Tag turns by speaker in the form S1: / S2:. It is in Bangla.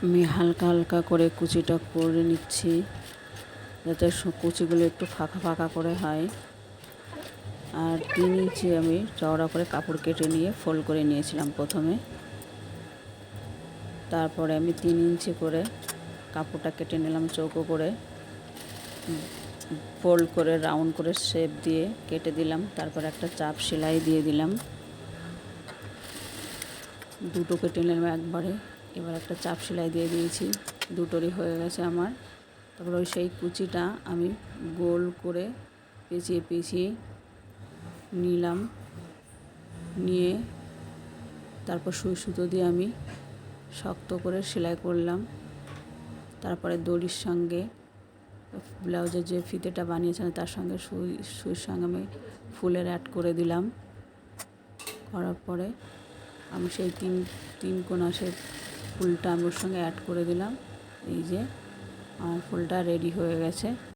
S1: আমি হালকা হালকা করে কুচিটা করে নিচ্ছি, যাতে কুচিগুলো একটু ফাঁকা ফাঁকা করে হয়। আর 3 ইঞ্চি আমি চওড়া করে কাপড় কেটে নিয়ে ফোল্ড করে নিয়েছিলাম প্রথমে। তারপরে আমি 3 ইঞ্চি করে কাপড়টা কেটে নিলাম, চৌকো করে ফোল্ড করে রাউন্ড করে শেপ দিয়ে কেটে দিলাম। তারপর একটা চাপ সেলাই দিয়ে দিলাম, দুটো কেটে নিলাম একবারে। এবার একটা চাপ সেলাই দিয়ে দিয়েছি, দুটোরই হয়ে গেছে আমার। তারপর ওই সেই কুচিটা আমি গোল করে পেঁচিয়ে পেঁচিয়ে নিলাম, নিয়ে তারপর সুই সুতো দিয়ে আমি শক্ত করে সেলাই করলাম। তারপরে দড়ির সঙ্গে ব্লাউজের যে ফিতেটা বানিয়েছিলাম তার সঙ্গে সুইয়ের সঙ্গে আমি ফুলের অ্যাড করে দিলাম। করার পরে আমি সেই তিন কোনা সে ফুলটা আমি ওর সঙ্গে অ্যাড করে দিলাম। এই যে আমার ফুলটা রেডি হয়ে গেছে।